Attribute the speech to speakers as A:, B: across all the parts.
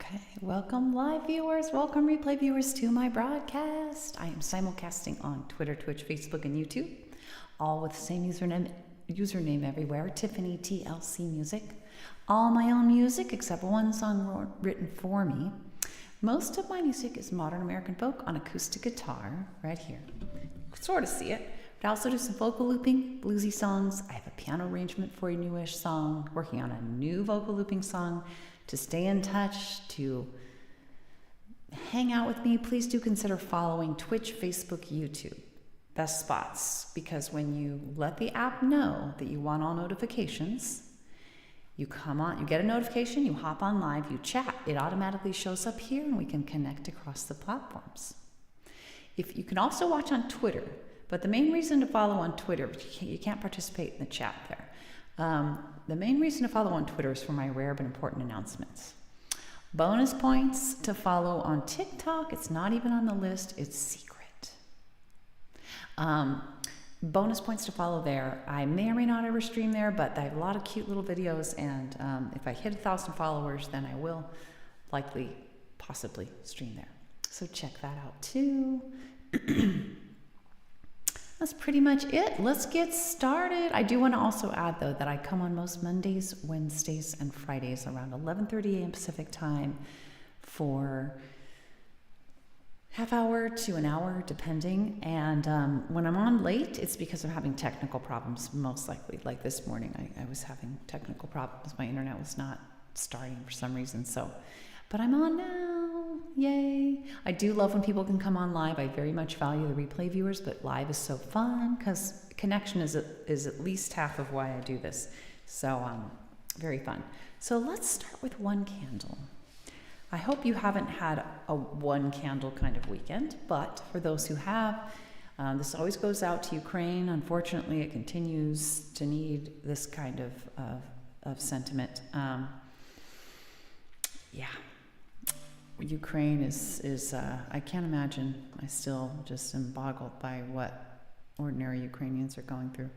A: Okay, welcome live viewers, welcome replay viewers to my broadcast. I am simulcasting on Twitter, Twitch, Facebook, and YouTube, all with the same username everywhere, Tiffany TLC Music. All my own music except one song written for me. Most of my music is modern American folk on acoustic guitar, right here. You can sort of see it. But I also do some vocal looping, bluesy songs. I have a piano arrangement for a newish song, working on a new vocal looping song. To stay in touch, to hang out with me, please do consider following Twitch, Facebook, YouTube. Best spots, because when you let the app know that you want all notifications, you come on, you get a notification, you hop on live, you chat, it automatically shows up here and we can connect across the platforms. If you can also watch on Twitter, but the main reason to follow on Twitter, you can't participate in the chat there. The main reason to follow on Twitter is for my rare but important announcements. Bonus points to follow on TikTok. It's not even on the list. It's secret. Bonus points to follow there. I may or may not ever stream there, but I have a lot of cute little videos, and if I hit 1,000 followers, then I will likely, possibly stream there. So check that out too. That's pretty much it. Let's get started. I do want to also add, though, that I come on most Mondays, Wednesdays, and Fridays around 11:30 a.m. Pacific time for half hour to an hour, depending. And when I'm on late, it's because I'm having technical problems, most likely. Like this morning, I was having technical problems. My internet was not starting for some reason. But I'm on now. Yay. I do love when people can come on live. I very much value the replay viewers, but live is so fun because connection is at least half of why I do this. So very fun. So let's start with one candle. I hope you haven't had a one candle kind of weekend, but for those who have, this always goes out to Ukraine. Unfortunately, it continues to need this kind of sentiment. Yeah. Ukraine is I can't imagine. I still just am boggled by what ordinary Ukrainians are going through.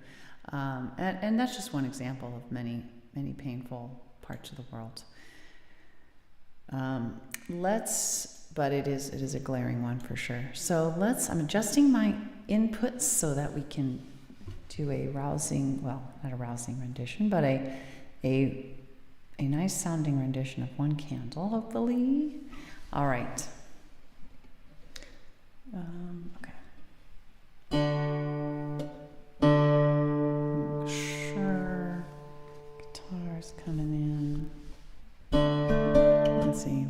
A: And that's just one example of many, many painful parts of the world. But it is a glaring one for sure. So I'm adjusting my inputs so that we can do a rousing, well, not a rousing rendition, but a nice sounding rendition of one candle, hopefully. All right. Okay. Sure. Guitar's coming in. Let's see.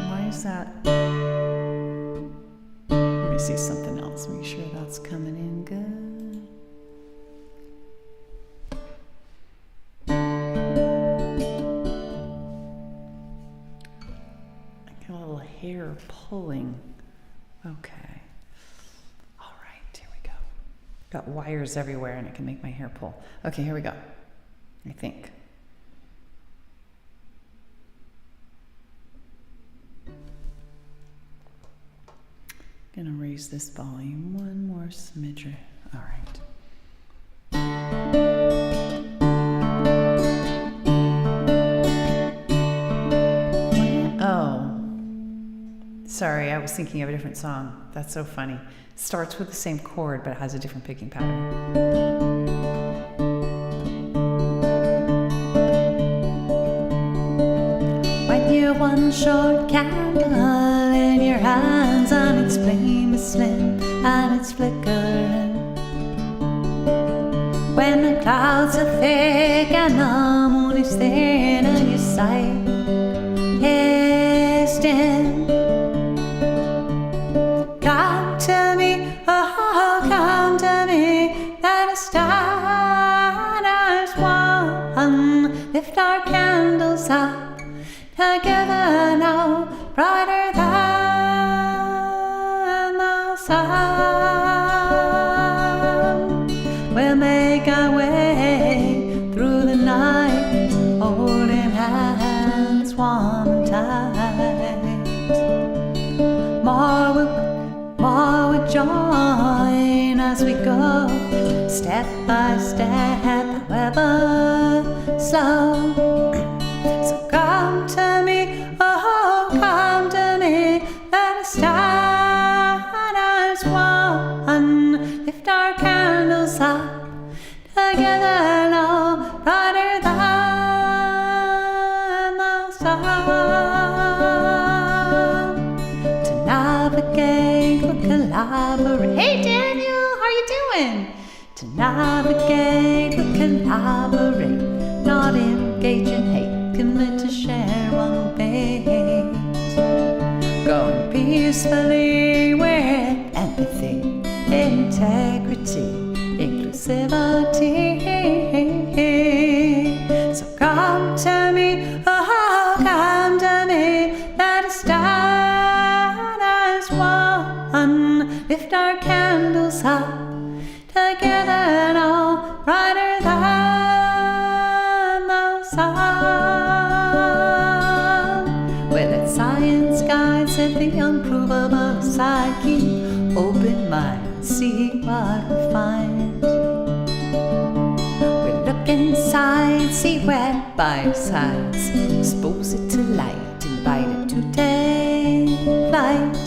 A: Why is that? Let me see something else. Make sure that's coming in good. Hair pulling. Okay. All right, here we go. Got wires everywhere and it can make my hair pull. Okay, here we go. I think. Gonna raise this volume one more smidgen. All right. Sorry, I was thinking of a different song. That's so funny. It starts with the same chord, but it has a different picking pattern. When you're one short candle in your hands and its flame is slim and it's flickering. When the clouds are thick and the moon is thin and your sight is dim. Come to me, let us start as one. Lift our candles up together now, brighter than the sun. We'll make our way through the night, holding hands warm and tight. More will join as we go, step by step, however slow. So come to me, oh, come to me, let us start as one. Lift our candles up together now, brighter than the sun. To navigate, we'll collaborate. Hey Daniel, how you doing? To navigate, we'll collaborate, not engage in hate, commit to share one fate. Going peacefully with empathy, integrity, inclusivity. So come to me, oh, come to me, let us start as one. Lift our candles up together now, brighter than the sun. Well, let science guide, set the unprovable aside, keep open mind, see what we find. We'll look inside, see where by sides, expose it to light, invite it to take flight.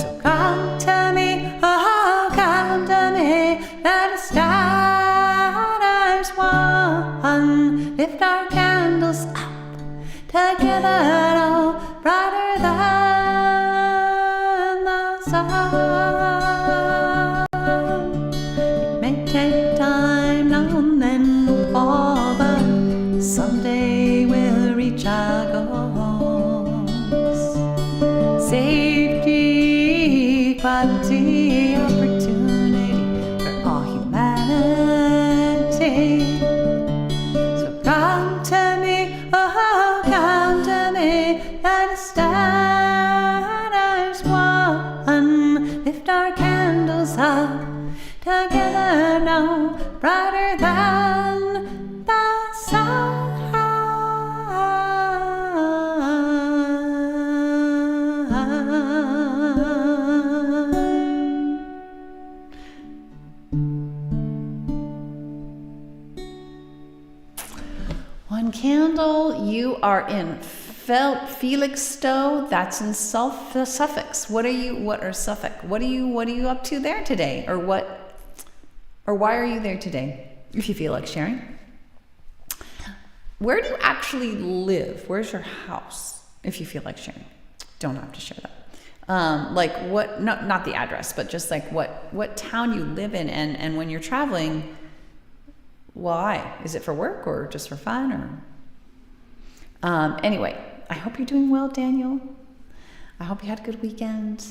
A: So come to me, oh, come to me, let us start as one. Lift our candles up together now, brighter than the sun. It may take time now and then we'll fall, but someday we'll reach our goals. Safety, equality, opportunity for all humanity. So come to me, oh, come to me, let us start as one. Lift our candles up together now, brighter than the sun. One candle, you are in Felixstowe, that's in Suffolk. What are Suffolk? What are you up to there today? Or why are you there today? If you feel like sharing. Where do you actually live? Where's your house? If you feel like sharing. Don't have to share that. Like what, not the address, but just like what town you live in, and when you're traveling, why? Is it for work or just for fun? Or anyway, I hope you're doing well, Daniel. I hope you had a good weekend.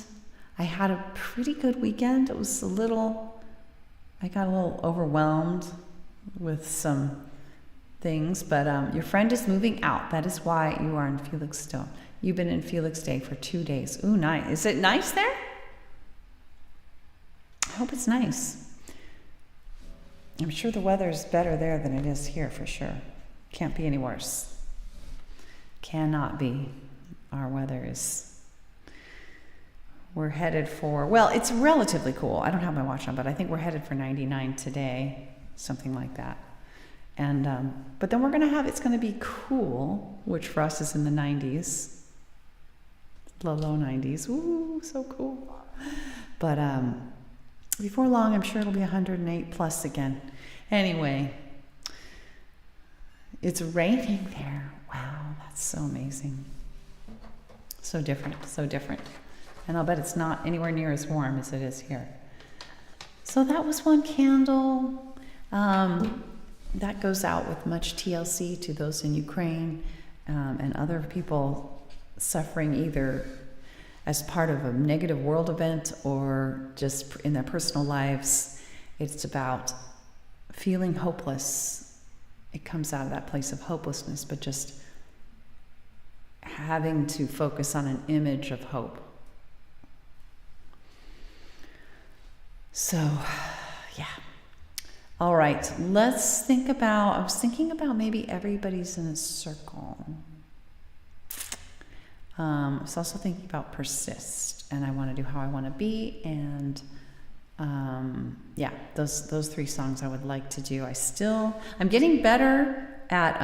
A: I had a pretty good weekend. I got a little overwhelmed with some things, but your friend is moving out. That is why you are in Felixstowe. You've been in Felixstowe for 2 days. Ooh, nice. Is it nice there? I hope it's nice. I'm sure the weather is better there than it is here for sure. Can't be any worse. Cannot be. Our weather is, we're headed for, well, it's relatively cool. I don't have my watch on, but I think we're headed for 99 today, something like that. And, but then it's going to be cool, which for us is in the 90s, low 90s. Ooh, so cool. But before long, I'm sure it'll be 108 plus again. Anyway, it's raining there. Wow, that's so amazing. So different, so different. And I'll bet it's not anywhere near as warm as it is here. So that was one candle. That goes out with much TLC to those in Ukraine and other people suffering either as part of a negative world event or just in their personal lives. It's about feeling hopeless. It comes out of that place of hopelessness, but just having to focus on an image of hope. So, yeah. All right, let's think about, I was thinking about maybe everybody's in a circle. I was also thinking about persist, and I want to do how I want to be, and Yeah, those three songs I would like to do. I'm getting better at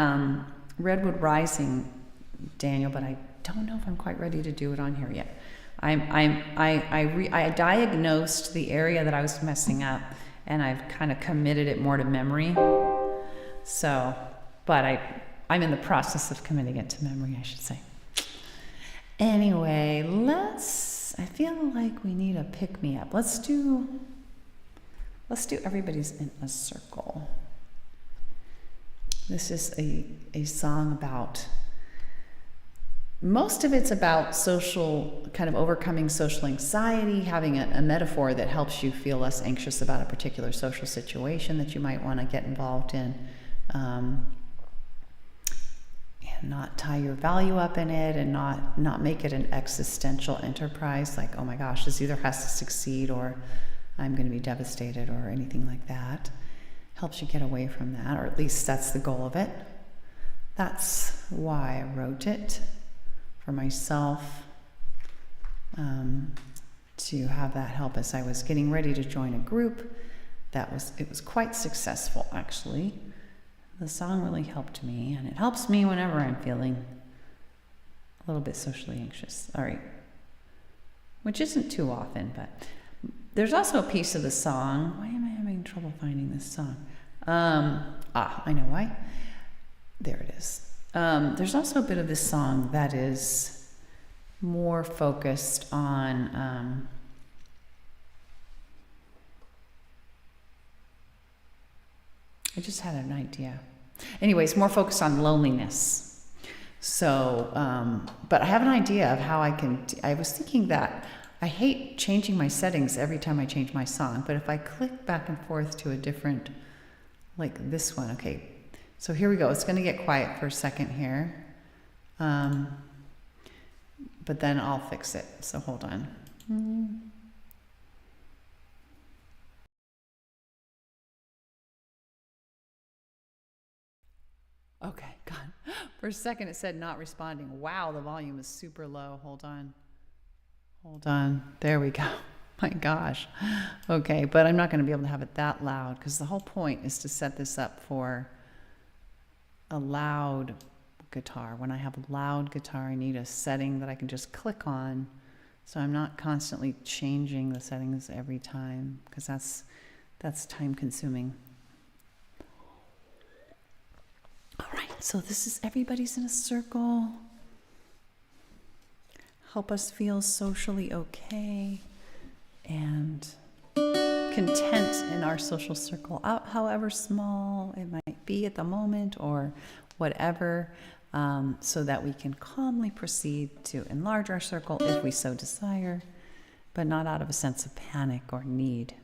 A: Redwood Rising, Daniel, but I don't know if I'm quite ready to do it on here yet. I diagnosed the area that I was messing up, and I've kind of committed it more to memory. So, but I'm in the process of committing it to memory, I should say. Anyway, I feel like we need a pick-me-up. Let's do Everybody's in a Circle. This is a song about, most of it's about kind of overcoming social anxiety, having a metaphor that helps you feel less anxious about a particular social situation that you might want to get involved in. And not tie your value up in it, and not make it an existential enterprise like, oh my gosh, this either has to succeed or I'm going to be devastated or anything like that. Helps you get away from that, or at least that's the goal of it. That's why I wrote it, for myself, to have that help as I was getting ready to join a group. It was quite successful, actually. The song really helped me, and it helps me whenever I'm feeling a little bit socially anxious. All right. Which isn't too often, but there's also a piece of the song. Why am I having trouble finding this song? I know why. There it is. There's also a bit of this song that is more focused on I just had an idea. Anyways, more focused on loneliness. So, but I have an idea of how I was thinking that I hate changing my settings every time I change my song, but if I click back and forth to a different, like this one, okay. So here we go. It's going to get quiet for a second here. But then I'll fix it. So hold on. Okay, God. For a second it said not responding. Wow, the volume is super low. Hold on. There we go. My gosh. Okay, but I'm not going to be able to have it that loud, because the whole point is to set this up for a loud guitar. When I have a loud guitar, I need a setting that I can just click on, so I'm not constantly changing the settings every time, because that's time consuming. All right, so this is Everybody's in a Circle. Help us feel socially okay and content in our social circle, however small it might be at the moment or whatever, so that we can calmly proceed to enlarge our circle if we so desire, but not out of a sense of panic or need,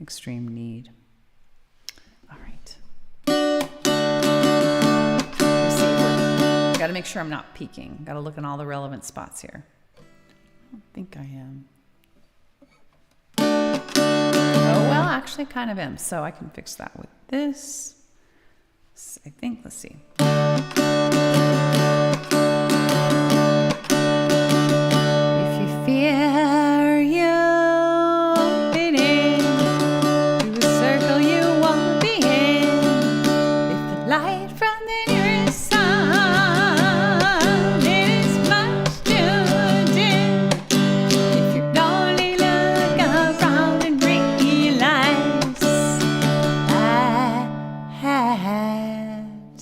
A: extreme need. All right. Got to make sure I'm not peeking. Got to look in all the relevant spots here. I don't think I am. Oh, well, actually kind of am. So I can fix that with this. I think, let's see. If you fear you fit in to a circle you won't be in, if the light from the nearest sun is much too dim, if you only look around and realize that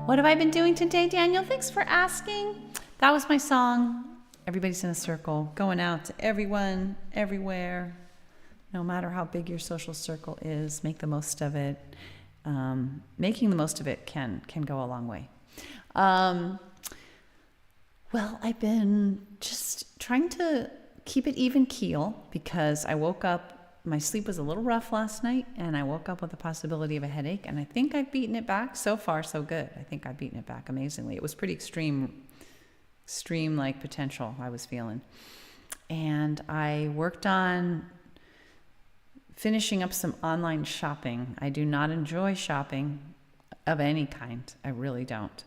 A: What have I been doing today, Daniel? Thanks for asking. That was my song. Everybody's in a circle, going out to everyone, everywhere. No matter how big your social circle is, make the most of it. Making the most of it can go a long way. Well, I've been just trying to keep it even keel because I woke up, my sleep was a little rough last night, and I woke up with the possibility of a headache, and I think I've beaten it back. So far, so good. I think I've beaten it back amazingly. It was pretty extreme like potential I was feeling. And I worked on finishing up some online shopping. I do not enjoy shopping of any kind. I really don't.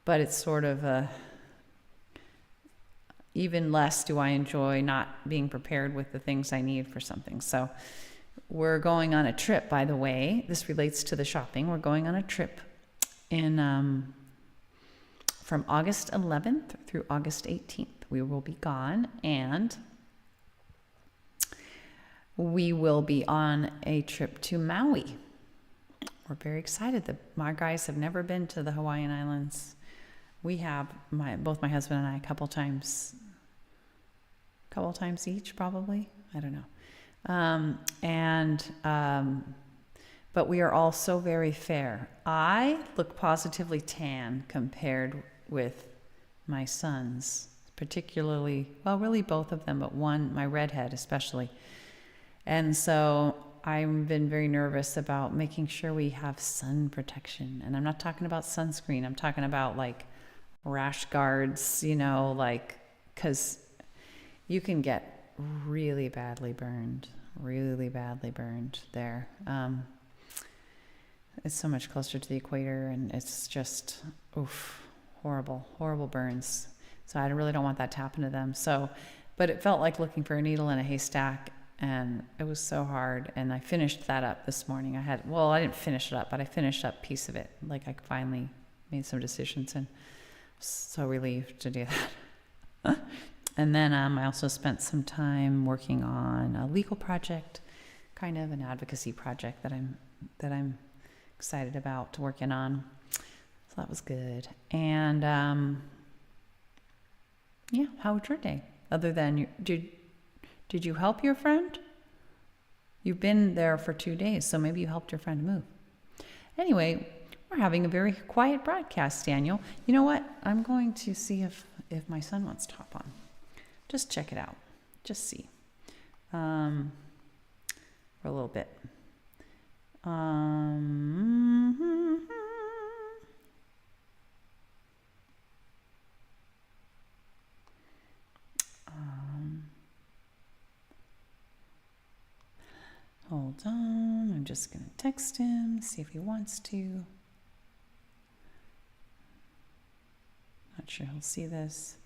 A: But it's sort of even less do I enjoy not being prepared with the things I need for something. So we're going on a trip, by the way. This relates to the shopping. We're going on a trip from August 11th through August 18th. We will be gone, and we will be on a trip to Maui. We're very excited. My guys have never been to the Hawaiian Islands. We have, both my husband and I, a couple times each, probably. I don't know. But we are all so very fair. I look positively tan compared with my sons, particularly, well, really both of them, but one, my redhead especially. And so I've been very nervous about making sure we have sun protection. And I'm not talking about sunscreen. I'm talking about like rash guards, because you can get really badly burned there. It's so much closer to the equator, and it's just, horrible burns. So I really don't want that to happen to them. But it felt like looking for a needle in a haystack, and it was so hard. And I finished that up this morning. I didn't finish it up, but I finished up a piece of it. Like I finally made some decisions, and so relieved to do that. And then I also spent some time working on a legal project, kind of an advocacy project that I'm excited about working on. So that was good. And how was your day? Other than did you help your friend? You've been there for 2 days, so maybe you helped your friend move. Anyway, we're having a very quiet broadcast, Daniel. You know what? I'm going to see if my son wants to hop on. Just check it out. Just see. For a little bit. Hold on. I'm just going to text him, see if he wants to. Not sure he'll see this.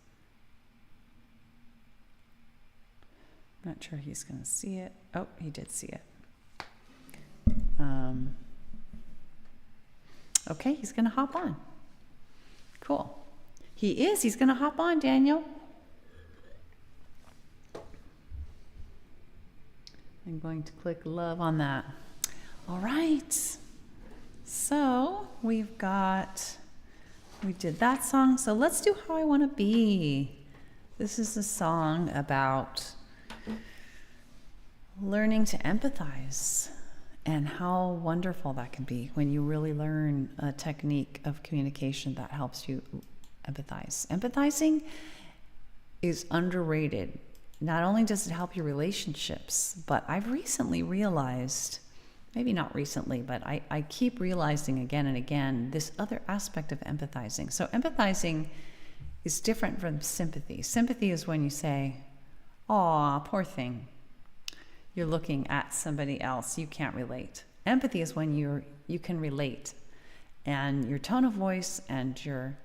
A: Not sure he's going to see it. Oh, he did see it. Okay, he's going to hop on. Cool. He's going to hop on, Daniel. I'm going to click love on that. All right. So we did that song. So let's do How I Want to Be. This is a song about learning to empathize and how wonderful that can be when you really learn a technique of communication that helps you empathize. Empathizing is underrated. Not only does it help your relationships, but I've recently realized, maybe not recently, but I keep realizing again and again this other aspect of empathizing. So empathizing is different from sympathy. Sympathy is when you say, "Aw, poor thing." You're looking at somebody else. You can't relate. Empathy is when you can relate, and your tone of voice and your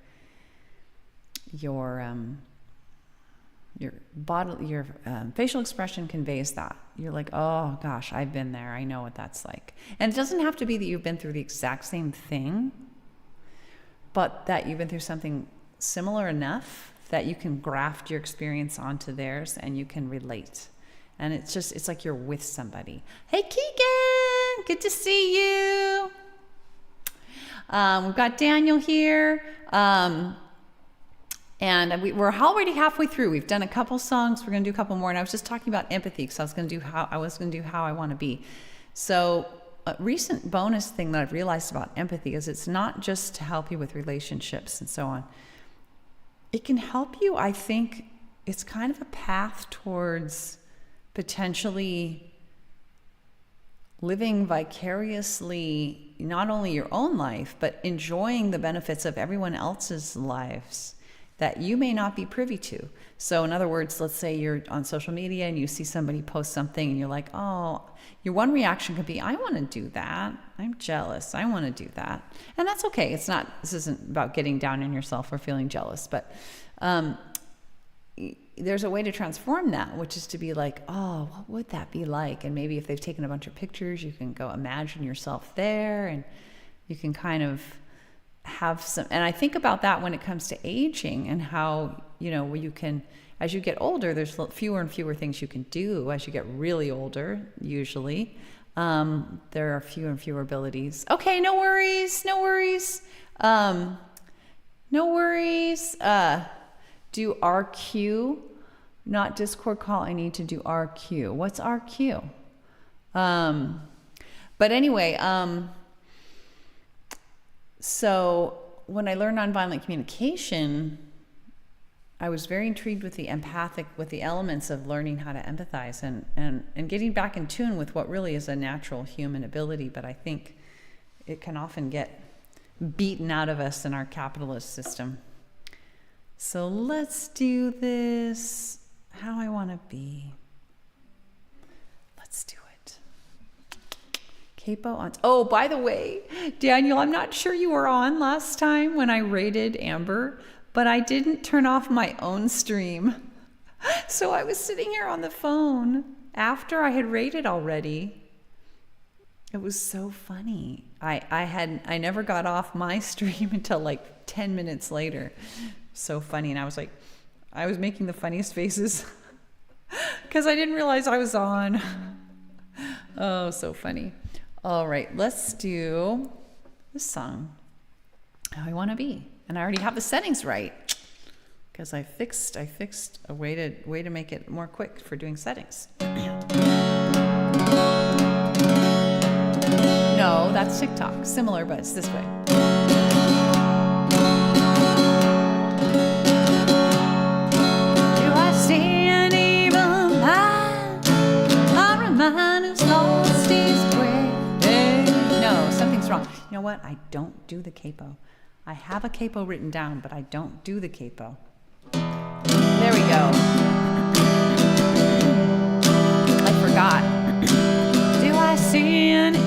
A: facial expression conveys that. You're like, "Oh gosh, I've been there. I know what that's like." And it doesn't have to be that you've been through the exact same thing, but that you've been through something similar enough that you can graft your experience onto theirs and you can relate. And it's like you're with somebody. Hey, Keegan, good to see you. We've got Daniel here. And we're already halfway through. We've done a couple songs. We're going to do a couple more. And I was just talking about empathy because I was going to do how I want to be. So a recent bonus thing that I've realized about empathy is it's not just to help you with relationships and so on. It can help you, I think, it's kind of a path towards potentially living vicariously, not only your own life, but enjoying the benefits of everyone else's lives that you may not be privy to. So in other words, let's say you're on social media and you see somebody post something and you're like, oh, your one reaction could be, I want to do that. I'm jealous. I want to do that. And that's okay. This isn't about getting down on yourself or feeling jealous, but there's a way to transform that, which is to be like, oh, what would that be like? And maybe if they've taken a bunch of pictures, you can go imagine yourself there, and you can kind of have some. And I think about that when it comes to aging and how, you can, as you get older, there's fewer and fewer things you can do as you get really older, usually. There are fewer and fewer abilities. Okay, no worries. Do RQ, not Discord call. I need to do RQ. What's RQ? But anyway, so when I learned nonviolent communication, I was very intrigued with the elements of learning how to empathize and getting back in tune with what really is a natural human ability. But I think it can often get beaten out of us in our capitalist system. So let's do this. How I want to be. Let's do it. Capo on. Oh, by the way, Daniel, I'm not sure you were on last time when I rated Amber, but I didn't turn off my own stream. So I was sitting here on the phone after I had rated already. It was so funny. I never got off my stream until like 10 minutes later. So funny. And I was making the funniest faces because I didn't realize I was on. Oh, so funny. All right, let's do this song, How I Want to Be. And I already have the settings right because I fixed a way to make it more quick for doing settings. No, that's TikTok. Similar, but it's this way. No, something's wrong. You know what? I don't do the capo. I have a capo written down, but I don't do the capo. There we go. I forgot. Do I see any?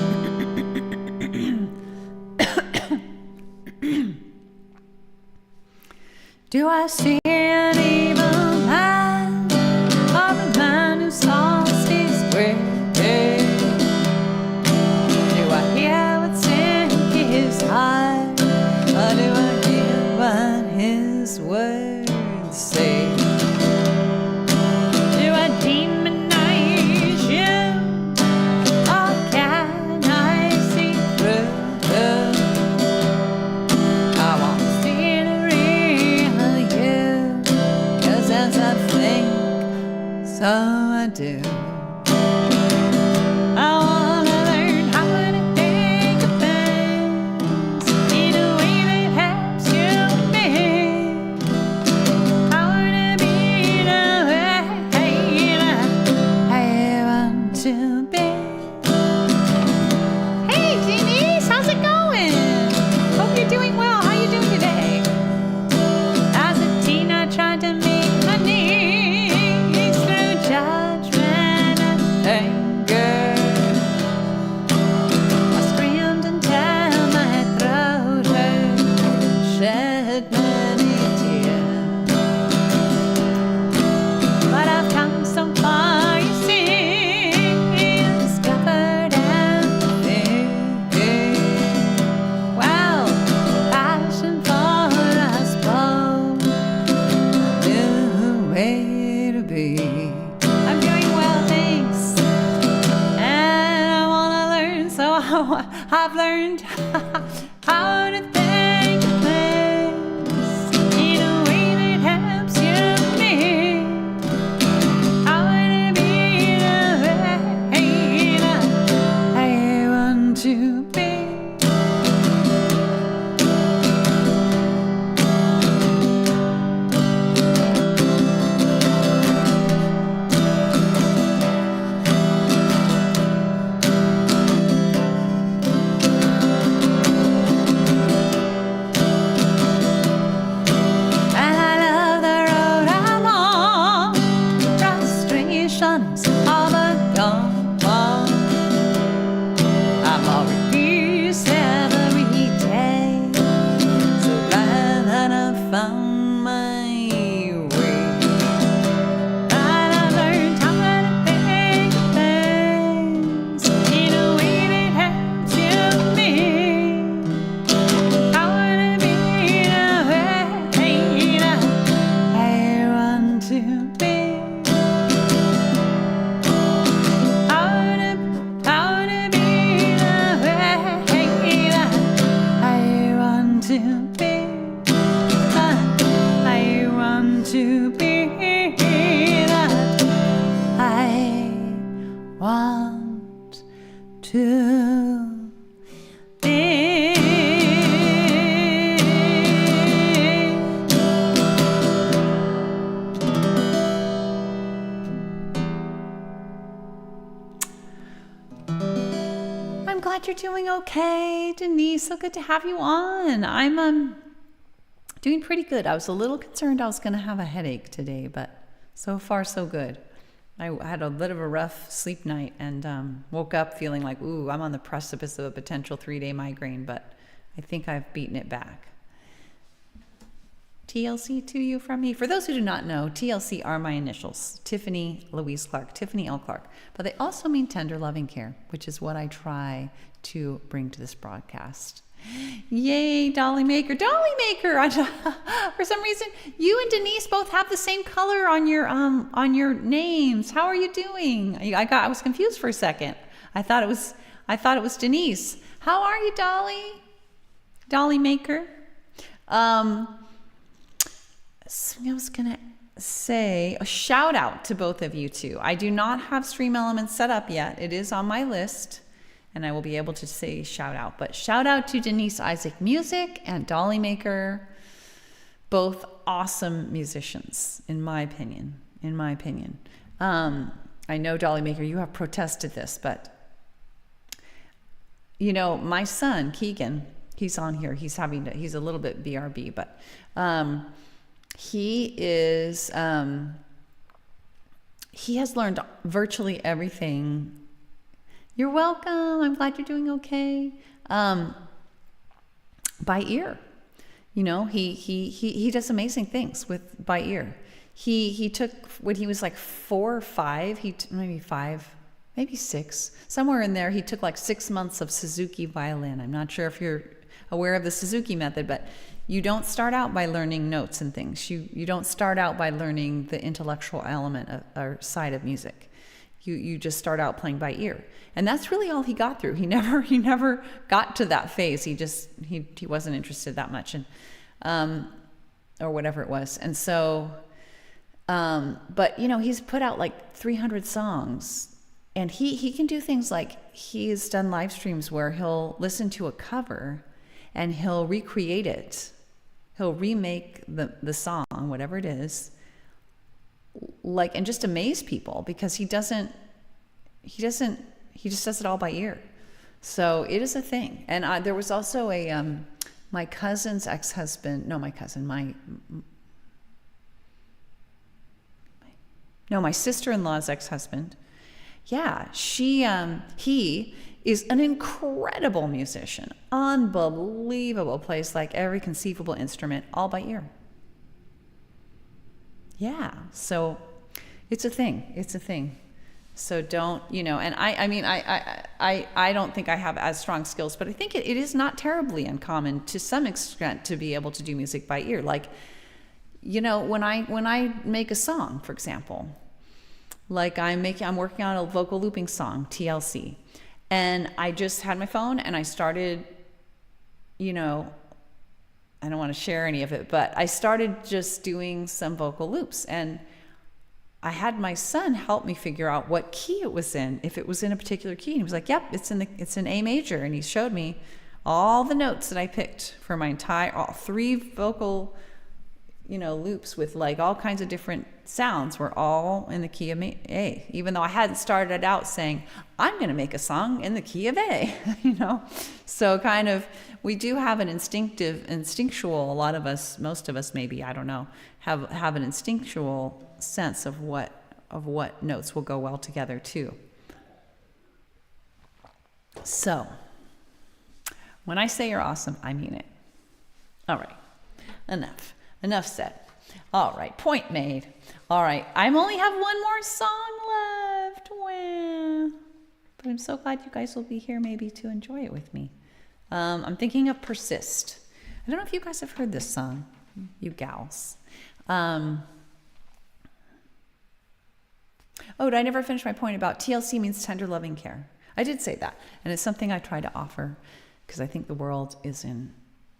A: Do I see an evil man, or a man who's lost his way? Do I hear what's in his heart, or do I hear what his words say? Do I demonize you, or can I see through? I want to see the real you, 'cause how to thank a place in a way that helps you me. I wanna be the way that I want to be. All but gone. I'm already every day. So glad that I found my way. And I learned how to think things in a way that helps you me. I wanna be the way that I want to be. To be that I want to be. I'm glad you're doing okay, Denise. So good to have you on. I'm doing pretty good. I was a little concerned I was going to have a headache today, but so far so good. I had a bit of a rough sleep night and woke up feeling like, ooh, I'm on the precipice of a potential 3-day migraine, but I think I've beaten it back. TLC to you from me. For those who do not know, TLC are my initials, Tiffany Louise Clark, Tiffany L. Clark, but they also mean tender loving care, which is what I try to bring to this broadcast. Yay, Dolly Maker. Dolly Maker! For some reason, you and Denise both have the same color on your names. How are you doing? I was confused for a second. I thought it was Denise. How are you, Dolly? Dolly Maker. So I was gonna say a shout out to both of you two. I do not have Stream Elements set up yet. It is on my list. And I will be able to say shout out. But shout out to Denise Isaac Music and Dolly Maker. Both awesome musicians, in my opinion. I know, Dolly Maker, you have protested this, but you know, my son, Keegan, he's on here. He's a little bit BRB, but he has learned virtually everything. You're welcome. I'm glad you're doing okay. By ear. You know, he does amazing things by ear. He took, when he was like 4 or 5, maybe 6, somewhere in there, he took like 6 months of Suzuki violin. I'm not sure if you're aware of the Suzuki method, but you don't start out by learning notes and things. You don't start out by learning the intellectual element or side of music. You just start out playing by ear. And that's really all he got through. He never got to that phase. He wasn't interested that much, and or whatever it was. And so, but you know, he's put out like 300 songs, and he can do things like, he's done live streams where he'll listen to a cover and he'll recreate it. He'll remake the song, whatever it is, like, and just amaze people, because he just does it all by ear. So it is a thing. And there was also my cousin's ex-husband, my sister-in-law's ex-husband. Yeah, he is an incredible musician, unbelievable, plays like every conceivable instrument, all by ear. Yeah, so it's a thing. So don't, you know, and I don't think I have as strong skills, but I think it is not terribly uncommon to some extent to be able to do music by ear. Like, you know, when I make a song, for example, like I'm working on a vocal looping song, TLC, and I just had my phone and I started you know, I don't want to share any of it, but I started just doing some vocal loops, and I had my son help me figure out what key it was in, if it was in a particular key. And he was like, yep, it's in A major. And he showed me all the notes that I picked for my all 3 vocal, you know, loops with like all kinds of different sounds were all in the key of A, even though I hadn't started out saying, I'm going to make a song in the key of A, you know? So kind of, we do have an instinctual, a lot of us, most of us maybe, I don't know, have an instinctual sense of what notes will go well together too. So, when I say you're awesome, I mean it. All right, enough said. All right, point made. All right, I only have one more song left. Wah. But I'm so glad you guys will be here maybe to enjoy it with me. I'm thinking of Persist. I don't know if you guys have heard this song, you gals. Oh, did I never finish my point about TLC means tender loving care? I did say that, and it's something I try to offer because I think the world is in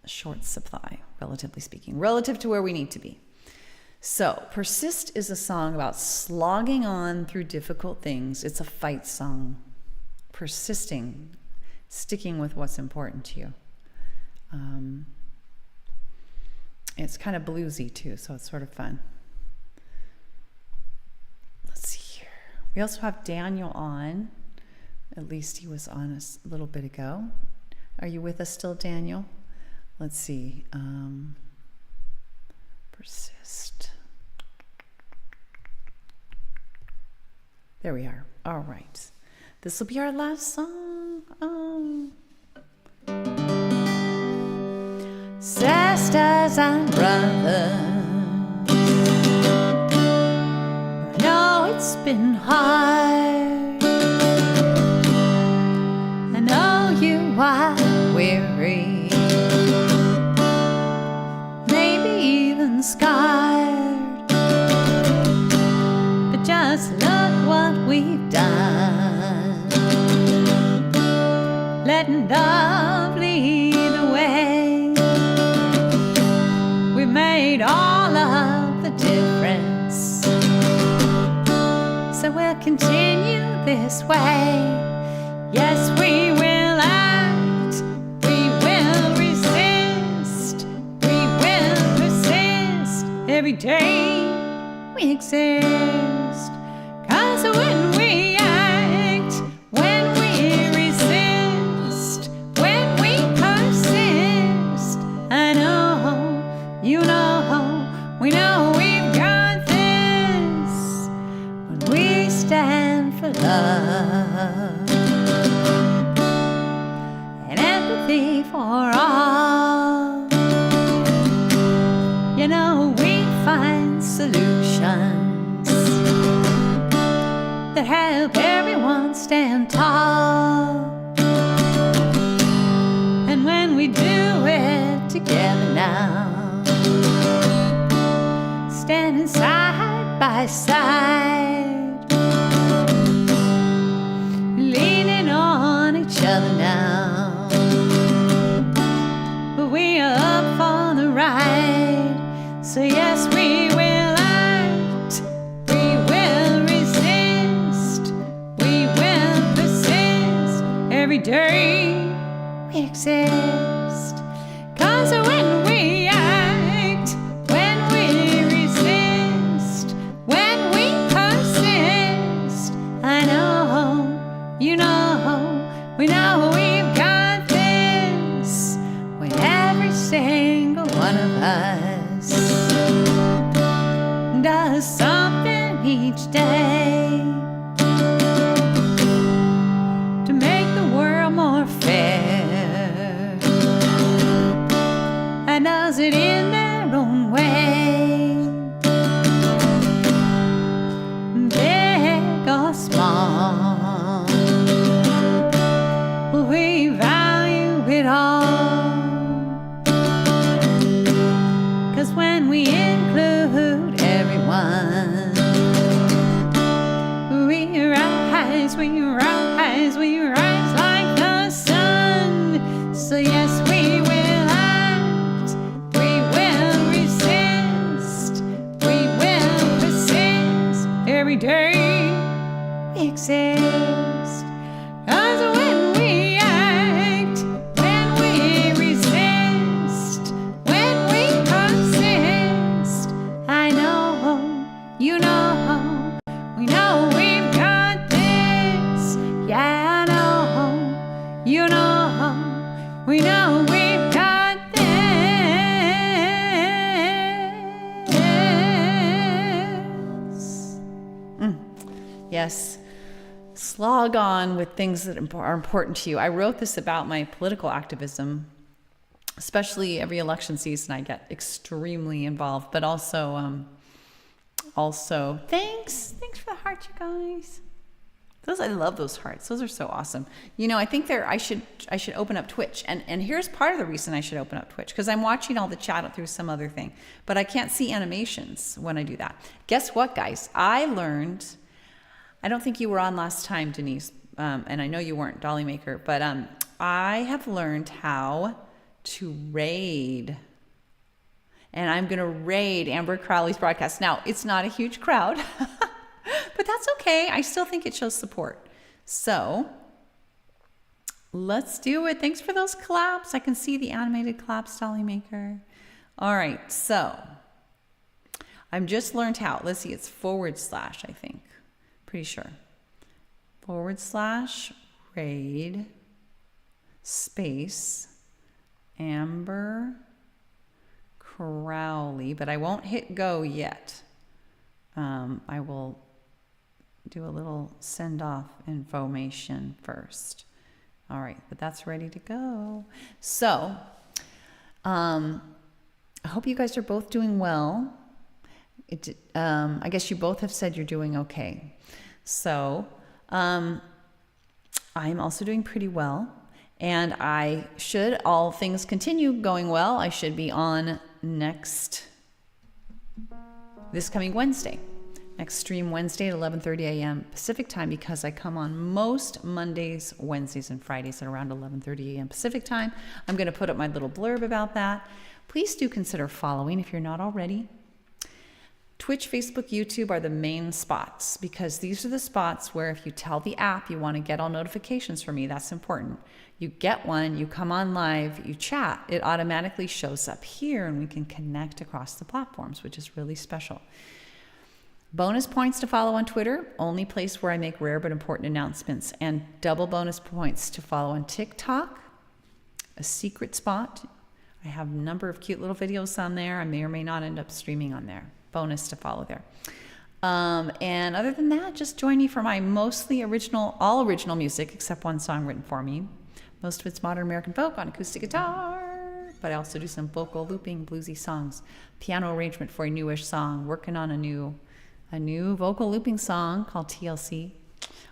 A: short supply, relatively speaking, relative to where we need to be. So, Persist is a song about slogging on through difficult things. It's a fight song. Persisting, sticking with what's important to you. It's kind of bluesy too, so it's sort of fun. Let's see here. We also have Daniel on. At least he was on a little bit ago. Are you with us still, Daniel? Let's see. Persist. There we are. All right. This will be our last song. Oh. Sisters and brothers, I know it's been hard. I know you are weary, maybe even scarred, but just look what we've done, letting love lead the way. We made all of the difference, so we'll continue this way. Yes, we will act, we will resist, we will persist. Every day we exist, 'cause when we act, when we resist, when we persist, I know, you know, we know we've got this when we stand for love and empathy for all. You know, we find solutions that help everyone stand tall. And when we do it together now, standing side by side, leaning on each other now, but we are up for the ride. So yes, we will act, we will resist, we will persist. Every day we exist, 'cause when we act, when we resist, when we persist, I know, you know, we know we've got this. When every single one of us does something each day to make the world more fair, and does it in their own way, big or small, we value it all. 'Cause when we include everyone, we rise like the sun. So yes, we will We know we've got this. Yes. Slog on with things that are important to you. I wrote this about my political activism, especially every election season. I get extremely involved, but also thanks for the heart, you guys. I love those hearts. Those are so awesome. You know, I think I should open up Twitch, and here's part of the reason I should open up Twitch, because I'm watching all the chat through some other thing, but I can't see animations when I do that. Guess what, guys? I learned. I don't think you were on last time, Denise, and I know you weren't, Dolly Maker, but I have learned how to raid. And I'm going to raid Amber Crowley's broadcast. Now, it's not a huge crowd, but that's okay. I still think it shows support. So let's do it. Thanks for those claps. I can see the animated claps, Dolly Maker. All right, so I've just learned how. Let's see, it's / I think. Pretty sure. / raid space Amber Crowley, but I won't hit go yet. I will do a little send off information first. All right, but that's ready to go. So, I hope you guys are both doing well. I guess you both have said you're doing okay. So, I'm also doing pretty well, and I should, all things continue going well, I should be on this coming Wednesday. Next stream Wednesday at 11:30 a.m. Pacific time, because I come on most Mondays, Wednesdays, and Fridays at around 11:30 a.m. Pacific time. I'm going to put up my little blurb about that. Please do consider following if you're not already. Twitch, Facebook, YouTube are the main spots, because these are the spots where if you tell the app you want to get all notifications from me, that's important. You get one, you come on live, you chat, it automatically shows up here, and we can connect across the platforms, which is really special. Bonus points to follow on Twitter, only place where I make rare but important announcements, and double bonus points to follow on TikTok, a secret spot. I have a number of cute little videos on there. I may or may not end up streaming on there. Bonus to follow there. And other than that, just join me for my mostly all original music, except one song written for me. Most of it's modern American folk on acoustic guitar, but I also do some vocal looping, bluesy songs, piano arrangement for a newish song, working on a new vocal looping song called TLC,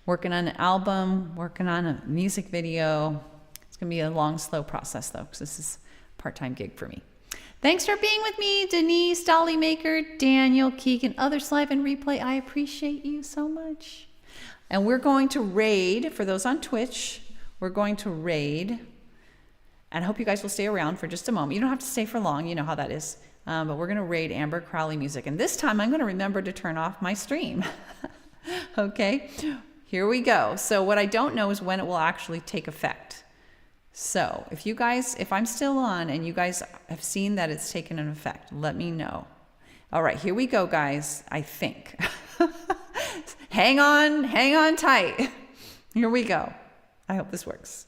A: working on an album, working on a music video. It's going to be a long, slow process, though, because this is a part-time gig for me. Thanks for being with me, Denise, Dolly Maker, Daniel, Keegan, others live and replay. I appreciate you so much. And we're going to raid, for those on Twitch, we're going to raid, and I hope you guys will stay around for just a moment. You don't have to stay for long, you know how that is. But we're going to raid Amber Crowley music. And this time I'm going to remember to turn off my stream. Okay, here we go. So what I don't know is when it will actually take effect. So if I'm still on and you guys have seen that it's taken an effect, let me know. All right, here we go, guys, I think. Hang on tight. Here we go. I hope this works.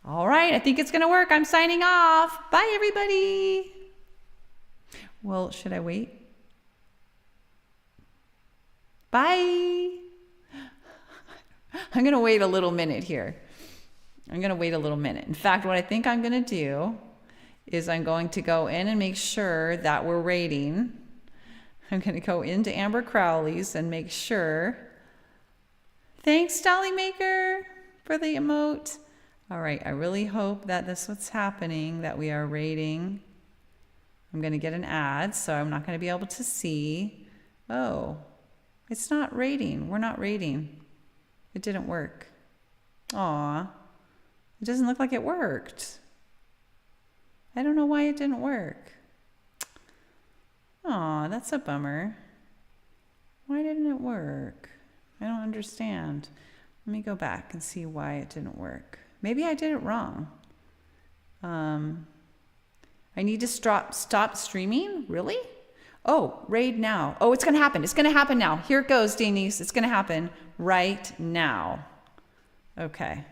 A: All right, I think it's going to work. I'm signing off. Bye, everybody. Well, should I wait? Bye. I'm going to wait a little minute here. In fact, what I think I'm going to do is I'm going to go in and make sure that we're rating. I'm going to go into Amber Crowley's and make sure. Thanks, Dolly Maker, for the emote. All right, I really hope that this is what's happening, that we are rating. I'm going to get an ad, so I'm not going to be able to see. Oh, it's not rating. We're not rating. It didn't work. Aw, it doesn't look like it worked. I don't know why it didn't work. Aw, that's a bummer. Why didn't it work? I don't understand. Let me go back and see why it didn't work. Maybe I did it wrong. I need to stop streaming? Really? Oh, raid now. Oh, it's going to happen. It's going to happen now. Here it goes, Denise. It's going to happen right now. Okay.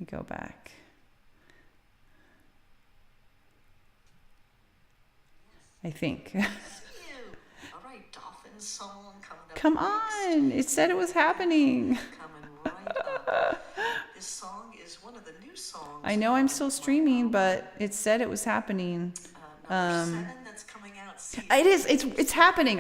A: me go back. I think.
B: All right, dolphin song coming up.
A: Come on. It said it was happening.
B: Coming right up. This song is one of the new songs.
A: I know I'm still streaming, but it said it was happening.
B: Number 7 that's coming out.
A: It is. It's happening.